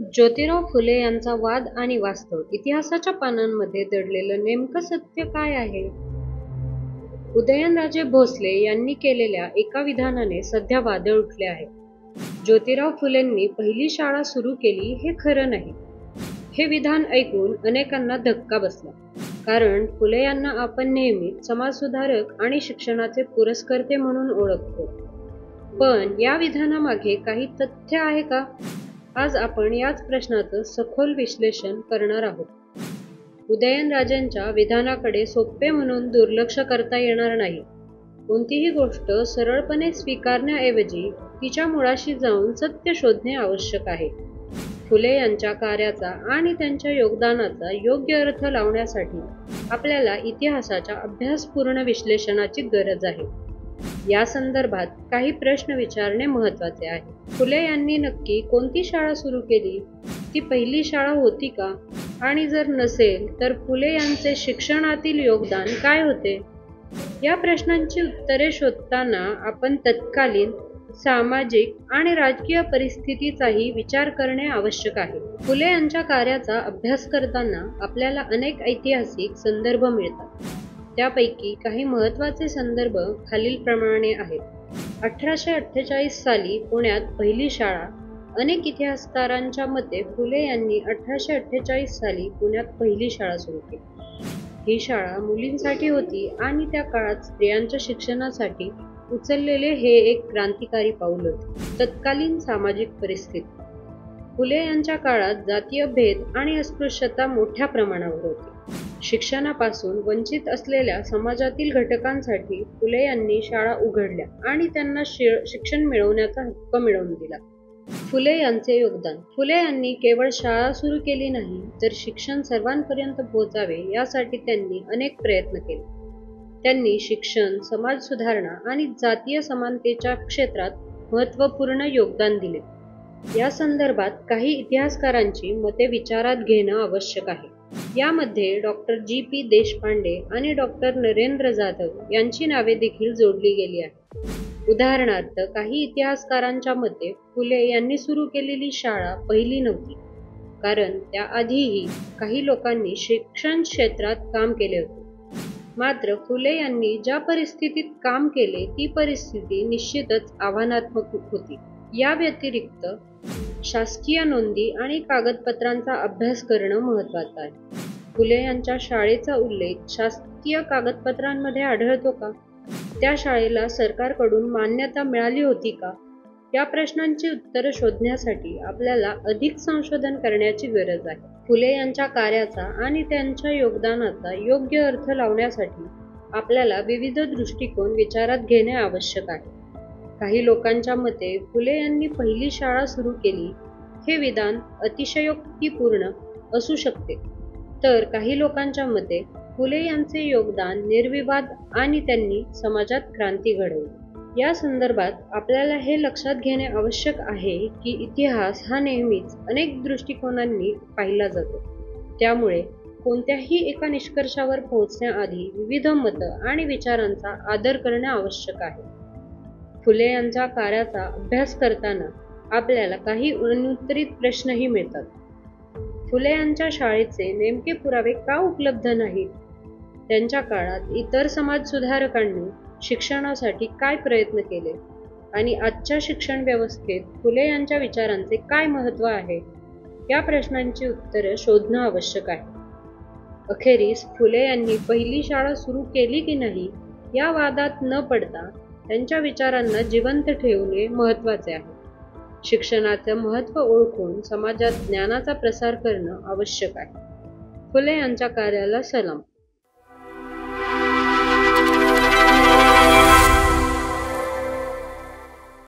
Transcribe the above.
ज्योतिराव फुले यांचा वाद आणि वास्तव इतिहासाच्या पानांमध्ये दडलेलं नेमकं सत्य काय आहे? उदयनराजे भोसले यांनी केलेल्या एका विधानाने सध्या वादळ उठले आहे. ज्योतिराव फुलेंनी पहिली शाळा सुरू केली हे खरं नाही. हे विधान ऐकून अनेकांना धक्का बसला. कारण फुले यांना आपण नेहमीच समाजसुधारक आणि शिक्षणाचे पुरस्कर्ते म्हणून ओळखतो. पण या विधानामागे काही तथ्य आहे का? आज आपण याच प्रश्नाचं सखोल विश्लेषण करणार आहोत. उदयनराजेंच्या विधानाकडे सोपे म्हणून दुर्लक्ष करता येणार नाही. कोणतीही गोष्ट सरळपणे स्वीकारण्याऐवजी तिच्या मुळाशी जाऊन सत्य शोधणे आवश्यक आहे. फुले यांच्या कार्याचा आणि त्यांच्या योगदानाचा योग्य अर्थ लावण्यासाठी आपल्याला इतिहासाच्या अभ्यासपूर्ण विश्लेषणाची गरज आहे. या संदर्भात काही प्रश्न विचारणे महत्त्वाचे आहे. फुले यांनी नक्की कोणती शाळा सुरू केली? ती पहिली शाळा होती का? आणि जर नसेल तर फुले यांचे शिक्षणातील योगदान काय होते? या प्रश्नांची उत्तरे शोधताना आपण तत्कालीन सामाजिक आणि राजकीय परिस्थितीचाही विचार करणे आवश्यक आहे. फुले यांच्या कार्याचा अभ्यास करताना आपल्याला अनेक ऐतिहासिक संदर्भ मिळतात. त्यापैकी काही महत्त्वाचे संदर्भ खालीलप्रमाणे आहेत. 1848 साली पुण्यात पहिली शाळा. अनेक इतिहासकारांच्या मते फुले यांनी 1848 साली पुण्यात पहिली शाळा सुरू केली. ही शाळा मुलींसाठी होती आणि त्या काळात स्त्रियांच्या शिक्षणासाठी उचललेले हे एक क्रांतिकारी पाऊल होते. तत्कालीन सामाजिक परिस्थिती. फुले यांच्या काळात जातीय भेद आणि अस्पृश्यता मोठ्या प्रमाणावर होती. शिक्षणापासून वंचित असलेल्या समाजातील घटकांसाठी फुले यांनी शाळा उघडल्या आणि त्यांना शिक्षण मिळवण्याचा हक्क मिळवून दिला. फुले यांचे योगदान. फुले यांनी केवळ शाळा सुरू केली नाही, तर शिक्षण सर्वांपर्यंत पोहोचावे यासाठी त्यांनी अनेक प्रयत्न केले. त्यांनी शिक्षण, समाज सुधारणा आणि जातीय समानतेच्या क्षेत्रात महत्त्वपूर्ण योगदान दिले. या संदर्भात काही इतिहासकारांची मते विचारात घेणं आवश्यक आहे. यामध्ये डॉक्टर G.P. देशपांडे आणि डॉक्टर नरेंद्र जाधव यांची नावे देखील जोडली गेली आहेत. उदाहरणार्थ, काही इतिहासकारांच्या मते फुले यांनी सुरू केलेली शाळा पहिली नव्हती, कारण त्याआधीही काही लोकांनी शिक्षण क्षेत्रात काम केले होते. मात्र फुले यांनी ज्या परिस्थितीत काम केले ती परिस्थिती निश्चितच आव्हानात्मक होती. या व्यतिरिक्त शासकीय नोंदी आणि कागदपत्रांचा अभ्यास करणं महत्त्वाचं आहे. फुले यांच्या शाळेचा उल्लेख शासकीय कागदपत्रांमध्ये आढळतो का? त्या शाळेला सरकारकडून मान्यता मिळाली होती का? या प्रश्नांची उत्तरं शोधण्यासाठी आपल्याला अधिक संशोधन करण्याची गरज आहे. फुले यांच्या कार्याचा आणि त्यांच्या योगदानाचा योग्य अर्थ लावण्यासाठी आपल्याला विविध दृष्टिकोन विचारात घेणे आवश्यक आहे. काही लोकांच्या मते फुले यांनी पहिली शाळा सुरू केली हे विधान अतिशयोक्तीपूर्ण असू शकते, तर काही लोकांच्या मते फुले यांचे योगदान निर्विवाद आणि त्यांनी समाजात क्रांती घडवली. या संदर्भात आपल्याला हे लक्षात घेणे आवश्यक आहे की इतिहास हा नेहमीच अनेक दृष्टिकोनांनी पाहिला जातो. त्यामुळे कोणत्याही एका निष्कर्षावर पोहोचण्याआधी विविध मतं आणि विचारांचा आदर करणे आवश्यक आहे. फुले यांच्या कार्याचा अभ्यास करताना आपल्याला काही अनुत्तरित प्रश्नही मिळतात. फुले यांच्या शाळेचे नेमके पुरावे का उपलब्ध नाहीत? त्यांच्या काळात इतर समाजसुधारकांनी शिक्षणासाठी काय प्रयत्न केले? आणि आजच्या शिक्षण व्यवस्थेत फुले यांच्या विचारांचे काय महत्त्व आहे? या प्रश्नांची उत्तरे शोधणं आवश्यक आहे. अखेरीस फुले यांनी पहिली शाळा सुरू केली की नाही या वादात न पडता त्यांच्या विचारांना जिवंत ठेवणे महत्त्वाचे आहे. शिक्षणाचं महत्त्व ओळखून समाजात ज्ञानाचा प्रसार करणं आवश्यक आहे. फुले यांच्या कार्याला सलाम.